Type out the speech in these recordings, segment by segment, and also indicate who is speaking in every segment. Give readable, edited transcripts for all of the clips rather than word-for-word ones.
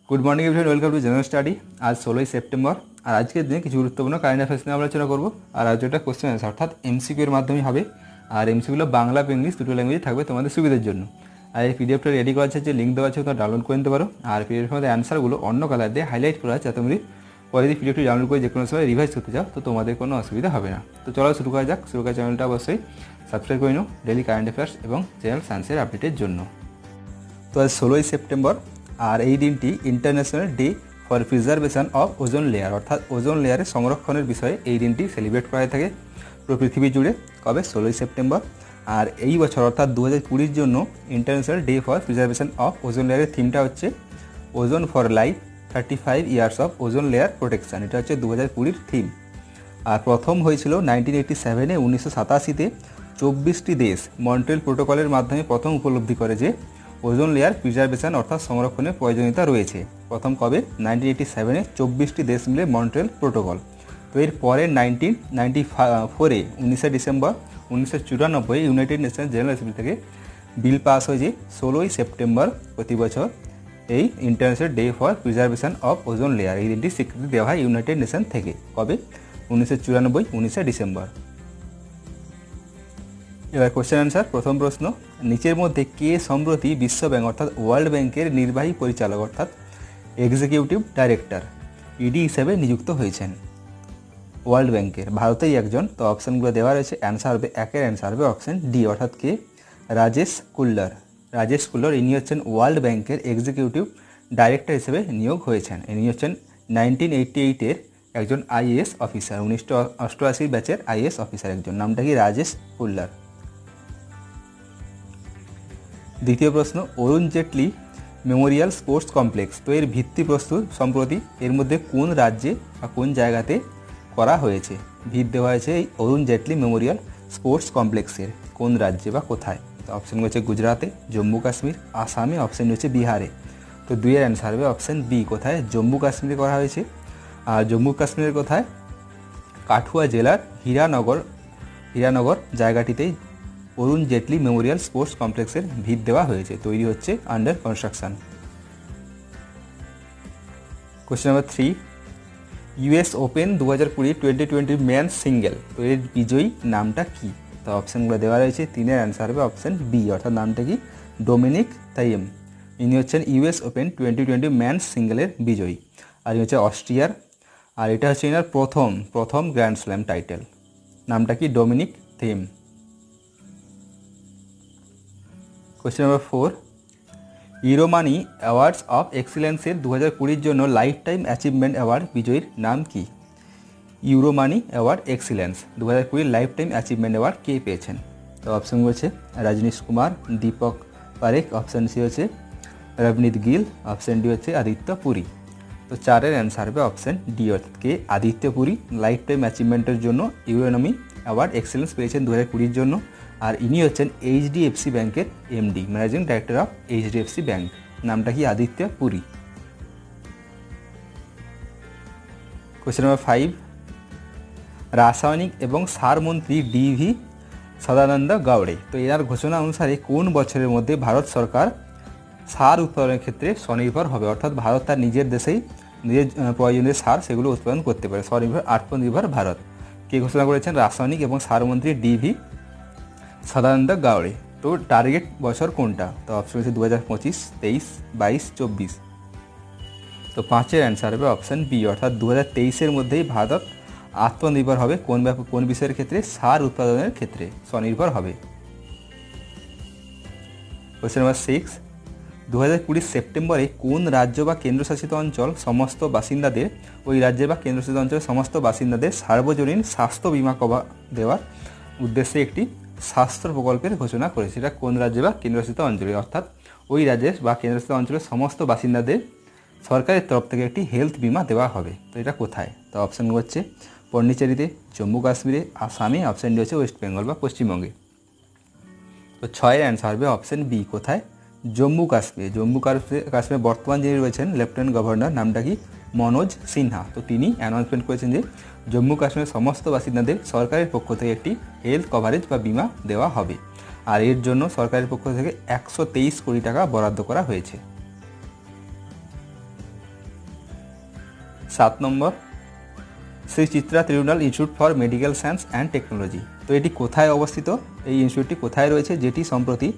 Speaker 1: Good morning everyone, welcome to general study. আজ 16ই September. আর আজকের দিনে কিছু গুরুত্বপূর্ণ কারেন্ট অ্যাফেয়ার্স নিয়ে আলোচনা করবো। আর আজ একটা কোশ্চেন অ্যান্সার অর্থাৎ এমসিকিউ এর মাধ্যমে হবে। আর এমসিকিউগুলো বাংলা বা ইংলিশ দুটো ল্যাঙ্গুয়েজে থাকবে তোমাদের সুবিধার জন্য। আর এই পিডিএফটা রেডি করা আছে, যে লিঙ্ক দেওয়া আছে তোমরা ডাউনলোড করে নিতে পারো। আর পিডিএফের মধ্যে অ্যান্সারগুলো অন্য কালার দিয়ে হাইলাইট করা আছে, যাতে তুমি পরে যদি পিডিএফটি ডাউনলোড করে যে কোনো সময় রিভাইজ করতে চাও তো তোমাদের কোনো অসুবিধা হবে না। তো চলো শুরু করা যাক। শুরু করার চ্যানেলটা অবশ্যই সাবস্ক্রাইব করে নিও ডেলি কারেন্ট অ্যাফেয়ার্স এবং জেনারেল সায়েন্সের আপডেটের জন্য। তো আজ 16ই সেপ্টেম্বর, আর এই দিনটি international Day for Preservation of Ozone layer, অর্থাৎ ওজোন লেয়ারের সংরক্ষণের বিষয়ে এই দিনটি সেলিব্রেট করা হয়ে থাকে পুরো পৃথিবী জুড়ে। কবে? 16ই সেপ্টেম্বর। আর এই বছর অর্থাৎ 2020-র জন্য international Day for Preservation of ozone লেয়ারের থিমটা হচ্ছে ozone for life 35 years of Ozone layer protection. এটা হচ্ছে 2020-র থিম। আর প্রথম হয়েছিল 1987-এ 1987-তে 24টি দেশ মন্ট্রিয়াল প্রোটোকলের মাধ্যমে প্রথম উপলব্ধি করে যে ওজোন লেয়ার প্রিজার্ভেশন অর্থাৎ সংরক্ষণের প্রয়োজনীয়তা রয়েছে। প্রথম কবে? 1987-এ 24টি দেশ মিলে মন্ট্রিয়াল প্রোটোকল। তো এর পরে 1994-এ 19শে December 1994 United Nations General Assembly থেকে বিল পাস হয়েছে 16ই সেপ্টেম্বর প্রতি বছর এই International Day for Preservation of Ozone Layer এই দিনটি স্বীকৃতি দেওয়া হয় ইউনাইটেড নেশন থেকে। কবে? 1994 19শে ডিসেম্বর। এবার কোশ্চেন অ্যান্সার। প্রথম প্রশ্ন, নিচের মধ্যে কে সম্প্রতি বিশ্বব্যাংক অর্থাৎ ওয়ার্ল্ড ব্যাংকের নির্বাহী পরিচালক অর্থাৎ এক্সিকিউটিভ ডাইরেক্টর ইডি হিসেবে নিযুক্ত হয়েছেন? ওয়ার্ল্ড ব্যাংকের ভারতেই একজন। তো অপশানগুলো দেওয়া রয়েছে, অ্যান্সার হবে একের অ্যান্সার হবে অপশান ডি, অর্থাৎ কে? রাজেশ কুল্লার। রাজেশ কুল্লার ইনি হচ্ছেন ওয়ার্ল্ড ব্যাংকের এক্সিকিউটিভ ডাইরেক্টর হিসেবে নিয়োগ হয়েছেন। ইনি হচ্ছেন 1988-এর একজন আইএএস অফিসার, 1988 ব্যাচের আইএএস অফিসার একজন। নামটা কি? রাজেশ কুল্লার। দ্বিতীয় প্রশ্ন, Arun Jaitley Memorial sports complex, তো এর ভিত্তিপ্রস্তর সম্প্রতি এর মধ্যে কোন রাজ্যে বা কোন জায়গাতে করা হয়েছে? ভিত দেওয়া হয়েছে এই অরুণ জেটলি মেমোরিয়াল স্পোর্টস কমপ্লেক্সের কোন রাজ্যে বা কোথায়? তো অপশান হচ্ছে গুজরাটে, জম্মু কাশ্মীর, আসামে, অপশান হচ্ছে বিহারে। তো দুইয়ের অ্যান্সার হবে অপশান বি, কোথায়? জম্মু কাশ্মীরে করা হয়েছে। আর জম্মু কাশ্মীরের কোথায়? কাঠুয়া জেলার হীরানগর জায়গাটিতেই অরুণ জেটলি মেমোরিয়াল স্পোর্টস কমপ্লেক্সের ভিত দেওয়া হয়েছে, তৈরি হচ্ছে, under construction. Question number 3, US open 2020 2020 man single, তো এর বিজয়ী নামটা কি? তো অপশানগুলো দেওয়া রয়েছে, তিনের অ্যান্সার হবে অপশান বি, অর্থাৎ নামটা কি? ডোমিনিক থাইয়েম। ইনি হচ্ছেন ইউএস ওপেন 2020 ম্যান সিঙ্গেলের বিজয়ী। আর ইনি হচ্ছে অস্ট্রিয়ার। আর এটা হচ্ছে এনার প্রথম গ্র্যান্ড স্ল্যাম টাইটেল। নামটা কি? Dominic Thiem. Question number 4, Euromoney awards of এক্সিলেন্সের 2020-র জন্য লাইফ টাইম অ্যাচিভমেন্ট অ্যাওয়ার্ড বিজয়ীর নাম কি? Euromoney award excellence 2020 life time achievement award কে পেয়েছেন? তো অপশন হচ্ছে রজনীশ কুমার, দীপক পারেখ, অপশান সি হচ্ছে রবনীত গিল, অপশান ডি হচ্ছে আদিত্য পুরী। তো চারের অ্যান্সার হবে অপশান ডি, অর্থাৎ কে? আদিত্য পুরী লাইফ টাইম অ্যাচিভমেন্টের জন্য ইউরোনমি অ্যাওয়ার্ড এক্সেলেন্স পেয়েছেন 2020-র জন্য। আর ইনি হচ্ছেন এইচডিএফসি ব্যাংকের MD, managing director of HDFC bank. নামটা কি? আদিত্য পুরী। কোয়েশ্চেন নাম্বার 5, রাসায়নিক এবং সার মন্ত্রী ডিভি সদানন্দ গাওড়ে, তো এনার ঘোষণা অনুসারে কোন বছরের মধ্যে ভারত সরকার সার উৎপাদনের ক্ষেত্রে স্বনির্ভর হবে? অর্থাৎ ভারত তার নিজের দেশেই নিজের প্রয়োজনীয় সার সেগুলো উৎপাদন করতে পারে, স্বনির্ভর আত্মনির্ভর ভারত। কে ঘোষণা করেছেন? রাসায়নিক এবং সার মন্ত্রী ডিভি সদানন্দ গাওড়ে। তো টার্গেট বছর কোনটা? তো অপশন হচ্ছে 2025, 23, 22, 24। তো পাঁচের অ্যান্সার হবে অপশান বি, অর্থাৎ 2023-এর মধ্যেই ভারত আত্মনির্ভর হবে। কোন বিষয়ের ক্ষেত্রে? সার উৎপাদনের ক্ষেত্রে স্বনির্ভর হবে। কোয়েশ্চেন নাম্বার 6, 2020 সেপ্টেম্বরে কোন রাজ্য বা কেন্দ্রশাসিত অঞ্চল সমস্ত বাসিন্দাদের ওই রাজ্যের বা কেন্দ্রশাসিত অঞ্চলের সমস্ত বাসিন্দাদের সার্বজনীন স্বাস্থ্য বিমা কভার দেওয়ার উদ্দেশ্যে একটি স্বাস্থ্য প্রকল্পের ঘোষণা করেছে? এটা কোন রাজ্য বা কেন্দ্রশাসিত অঞ্চলে? অর্থাৎ ওই রাজ্যের বা কেন্দ্রশাসিত অঞ্চলের সমস্ত বাসিন্দাদের সরকারের তরফ থেকে একটি হেলথ বিমা দেওয়া হবে। তো এটা কোথায়? তো অপশানগুলো হচ্ছে পন্ডিচেরিতে, জম্মু কাশ্মীরে, আসামে, অপশান ডি হচ্ছে ওয়েস্ট বেঙ্গল বা পশ্চিমবঙ্গে। তো ছয়ের অ্যান্সার হবে অপশান বি, কোথায়? জম্মু কাশ্মীর। জম্মু কাশ্মীর বর্তমান যিনি রয়েছেন লেফটেন্যান্ট গভর্নর, নামটা কি? মনোজ সিনহা। তো তিনি অ্যানাউন্সমেন্ট করেছেন যে জম্মু কাশ্মীরের সমস্ত বাসিন্দাদের সরকারের পক্ষ থেকে একটি হেলথ কভারেজ বা বিমা দেওয়া হবে। আর এর জন্য সরকারের পক্ষ থেকে 123 কোটি টাকা বরাদ্দ করা হয়েছে। 7 নম্বর Sri Chitra Tirunal Institute for Medical Science and Technology. তো এটি কোথায় অবস্থিত, এই ইনস্টিটিউটটি কোথায় রয়েছে, যেটি সম্প্রতি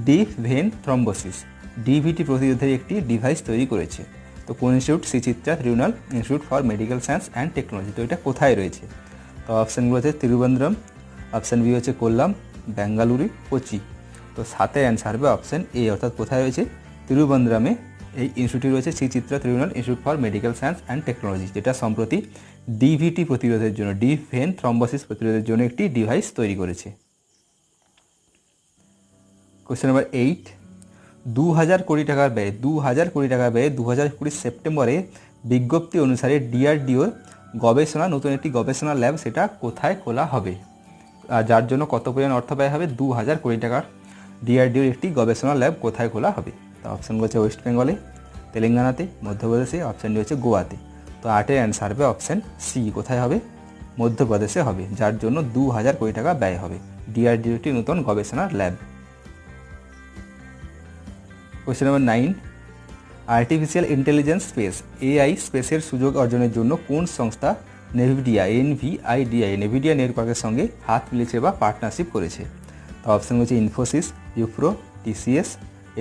Speaker 1: ডিপ ভেন থ্রম্বোসিস ডিভিটি প্রতিরোধের একটি ডিভাইস তৈরি করেছে। তো কোন institute? Sri Chitra Tirunal Institute for Medical Science and Technology. তো এটা কোথায় রয়েছে? তো অপশানগুলো হচ্ছে তিরুবনন্তপুরম, অপশান বি হচ্ছে কোল্লাম, বেঙ্গালুরু, কোচি। তো 7-এর অ্যান্সার হবে অপশান এ, অর্থাৎ কোথায় রয়েছে? তিরুবনন্তপুরমে এই ইনস্টিটিউট রয়েছে, Sri Chitra Tirunal Institute for Medical Science and Technology, যেটা সম্প্রতি ডিভিটি প্রতিরোধের জন্য, ডিপ ভেন থ্রম্বোসিস প্রতিরোধের জন্য একটি ডিভাইস তৈরি করেছে। কোয়েশ্চেন নাম্বার 8, 2000 কোটি টাকার ব্যয়ে 2020 সেপ্টেম্বরে বিজ্ঞপ্তি অনুসারে ডিআরডিওর গবেষণা, নতুন একটি গবেষণা ল্যাব, সেটা কোথায় খোলা হবে? আর যার জন্য কত পরিমাণ অর্থ ব্যয় হবে? 2000 কোটি টাকার ডিআরডিওর একটি গবেষণা ল্যাব কোথায় খোলা হবে? তো অপশানগুলো হচ্ছে ওয়েস্ট বেঙ্গলে, তেলেঙ্গানাতে, মধ্যপ্রদেশে, অপশান ডি হচ্ছে গোয়াতে। তো 8-এর অ্যান্সার হবে অপশান সি, কোথায় হবে? মধ্যপ্রদেশে হবে, যার জন্য 2000 কোটি টাকা ব্যয় হবে ডিআরডিওর একটি নতুন গবেষণা lab. Question number 9, artificial intelligence space AI স্পেসের সুযোগ অর্জনের জন্য কোন সংস্থা নেভিডিয়া নেভিডিয়া নেটওয়ার্কের সঙ্গে হাত মিলিয়েছে বা পার্টনারশিপ করেছে? তো অপশান হচ্ছে ইনফোসিস, ইউপ্রো, টিসিএস,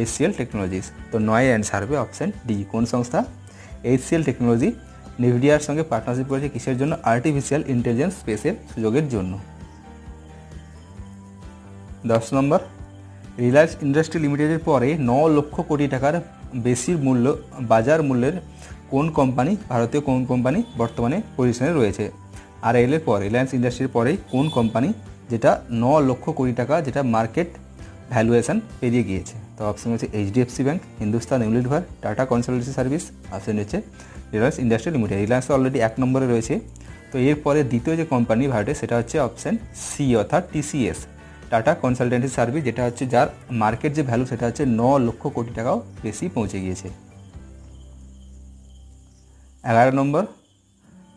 Speaker 1: এইচসিএল টেকনোলজিস। তো 9-এর অ্যান্সার হবে অপশান ডি, কোন সংস্থা? এইচসিএল টেকনোলজি নেভিডিয়ার সঙ্গে পার্টনারশিপ করেছে কিসের জন্য? আর্টিফিশিয়াল ইন্টেলিজেন্স স্পেসের সুযোগের জন্য। 10 নম্বর, রিলায়েন্স ইন্ডাস্ট্রি লিমিটেডের পরে 9 লক্ষ কোটি টাকার বেশি বাজার মূল্যের কোন কোম্পানি, ভারতীয় কোন কোম্পানি বর্তমানে পজিশনে রয়েছে? আর এর পর রিলায়েন্স ইন্ডাস্ট্রির পরেই কোন কোম্পানি যেটা 9 লক্ষ কোটি টাকা যেটা মার্কেট ভ্যালুয়েশন পেরিয়ে গিয়েছে? তো অপশন হচ্ছে HDFC Bank, Hindustan Unilever, Tata Consultancy Service, option হচ্ছে Reliance Industry Limited. Reliance already 1 নম্বরে রয়েছে। তো এরপরে দ্বিতীয় যে কোম্পানি ভারতে সেটা হচ্ছে অপশন সি, অর্থাৎ টিসিএস, টাটা কনসালটেন্সি সার্ভিস, যেটা হচ্ছে যার মার্কেট যে ভ্যালু সেটা হচ্ছে 9 লক্ষ কোটি টাকাও বেশি পৌঁছে গিয়েছে। 11 নম্বর,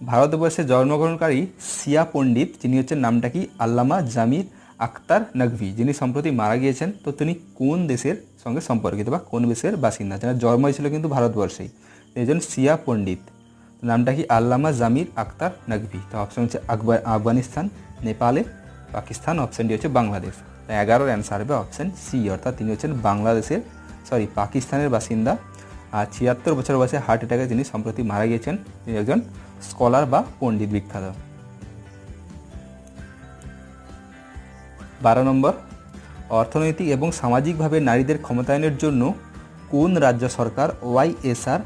Speaker 1: ভারতবর্ষে জন্মগ্রহণকারী শিয়া পণ্ডিত যিনি হচ্ছেন, নামটা কি? আল্লামা জামির আখতার নকভি, যিনি সম্প্রতি মারা গিয়েছেন। তো তিনি কোন দেশের সঙ্গে সম্পর্কিত বা কোন দেশের বাসিন্দা? যার জন্ম হয়েছিল কিন্তু ভারতবর্ষেই, একজন শিয়া পণ্ডিত, নামটা কি? আল্লামা জামির আখতার নকভি। তো অপশন হচ্ছে আফগানিস্তান, নেপালে, পাকিস্তান, অপশন ডি হচ্ছে বাংলাদেশ। 11-এর অ্যান্সার হবে অপশন সি, অর্থাৎ তিনি হচ্ছেন পাকিস্তানের বাসিন্দা। আর 76 বছর বয়সে হার্ট অ্যাটাকে তিনি সম্প্রতি মারা গিয়েছেন। তিনি একজন স্কলার বা পণ্ডিত বিখ্যাত। 12 নম্বর, অর্থনৈতিক এবং সামাজিকভাবে নারীদের ক্ষমতায়নের জন্য কোন রাজ্য সরকার ওয়াইএসআর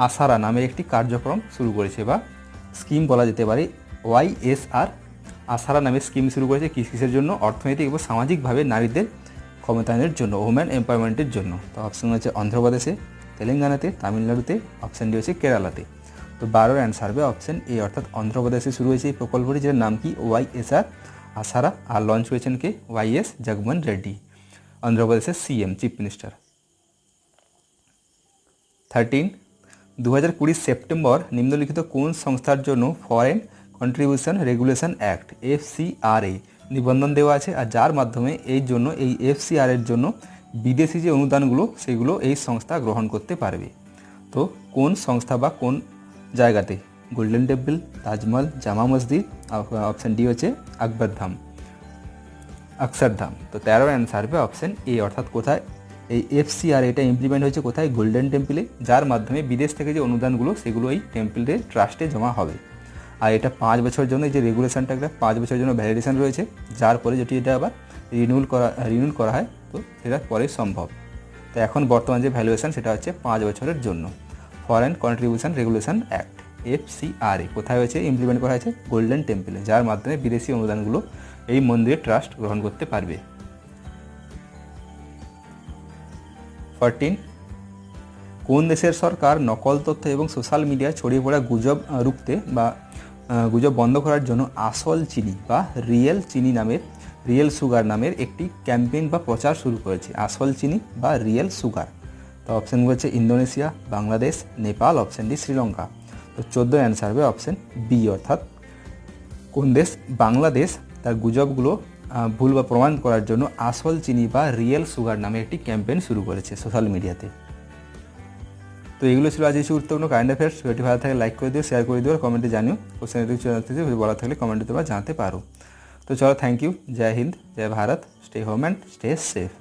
Speaker 1: আসারা নামের একটি কার্যক্রম শুরু করেছে বা স্কিম বলা যেতে পারে? ওয়াইএসআর আসারা নামের স্কিম শুরু করেছে কিসের জন্য? অর্থনৈতিক এবং সামাজিকভাবে নারীদের ক্ষমতায়নের জন্য, ওমেন এম্পাওয়ারমেন্টের জন্য। তো অপশন হচ্ছে অন্ধ্রপ্রদেশে, তেলেঙ্গানাতে, তামিলনাড়ুতে, অপশন ডি হচ্ছে কেরালাতে। তো 12-এর অ্যান্সার হবে অপশন এ, অর্থাৎ অন্ধ্রপ্রদেশে শুরু হয়েছে এই প্রকল্পটি, যেটার নাম কি? ওয়াইএসআর আসারা। আর লঞ্চ হয়েছেন কে? ওয়াইএস জগনমোহন রেড্ডি, অন্ধ্রপ্রদেশের সিএম, চিফ মিনিস্টার। 13, 2020 সেপ্টেম্বর নিম্নলিখিত কোন সংস্থার জন্য foreign contribution regulation act FCRA নিবন্ধন দেওয়া আছে, আর যার মাধ্যমে এই FCRA এর জন্য বিদেশি যে অনুদানগুলো সেগুলো এই সংস্থা গ্রহণ করতে পারবে? তো কোন সংস্থা বা কোন জায়গাতে? গোল্ডেন টেম্পল, তাজমহল, জামা মসজিদ, অপশন ডি হচ্ছে অক্ষরধাম। তো 13-এর অ্যান্সার হবে অপশন এ, অর্থাৎ কোথায় এই FCRA এটা ইমপ্লিমেন্ট হয়েছে? কোথায়? গোল্ডেন টেম্পলে, যার মাধ্যমে বিদেশ থেকে যে অনুদানগুলো সেগুলো এই টেম্পলের ট্রাস্টে জমা হবে। আর এটা 5 বছরের জন্য, যে রেগুলেশনটা একটা 5 বছরের জন্য ভ্যালিডেশন রয়েছে, যার পরে যেটি এটা আবার রিনিউল করা হয়, তো সেটা পরে সম্ভব। তো এখন বর্তমান যে ভ্যালুয়েশন সেটা হচ্ছে 5 বছরের জন্য। Foreign contribution regulation act FCRA কোথায় হয়েছে? ইমপ্লিমেন্ট করা হয়েছে গোল্ডেন টেম্পলে, যার মাধ্যমে বিদেশি অনুদানগুলো এই মন্দিরের ট্রাস্ট গ্রহণ করতে পারবে। 14, কোন দেশের সরকার নকল তথ্য এবং সোশ্যাল মিডিয়ায় ছড়িয়ে পড়া গুজব রুখতে বা গুজব বন্ধ করার জন্য আসল চিনি বা রিয়েল সুগার নামের একটি ক্যাম্পেইন বা প্রচার শুরু করেছে? আসল চিনি বা রিয়েল সুগার। তো অপশানগুলো হচ্ছে Indonesia, Bangladesh, Nepal, option D Sri Lanka. তো 14-এর অ্যান্সার হবে অপশান বি, অর্থাৎ কোন দেশ? বাংলাদেশ তার গুজবগুলো ভুল বা প্রমাণ করার জন্য আসল চিনি বা রিয়েল সুগার নামে একটি ক্যাম্পেইন শুরু করেছে সোশ্যাল মিডিয়াতে। তো এগুলো ছিল আজ কিছু গুরুত্বপূর্ণ কারেন্ট অ্যাফেয়ার্স। ভিডিওটি ভালো থাকে লাইক করে দিও, শেয়ার করে দিও, আর কমেন্টে জানিও। কোশ্চেন কিছু জানতে বলা থাকলে কমেন্টে তোমরা জানতে পারো। তো চলো, থ্যাংক ইউ। জয় হিন্দ, জয় Bharat, stay home and stay safe.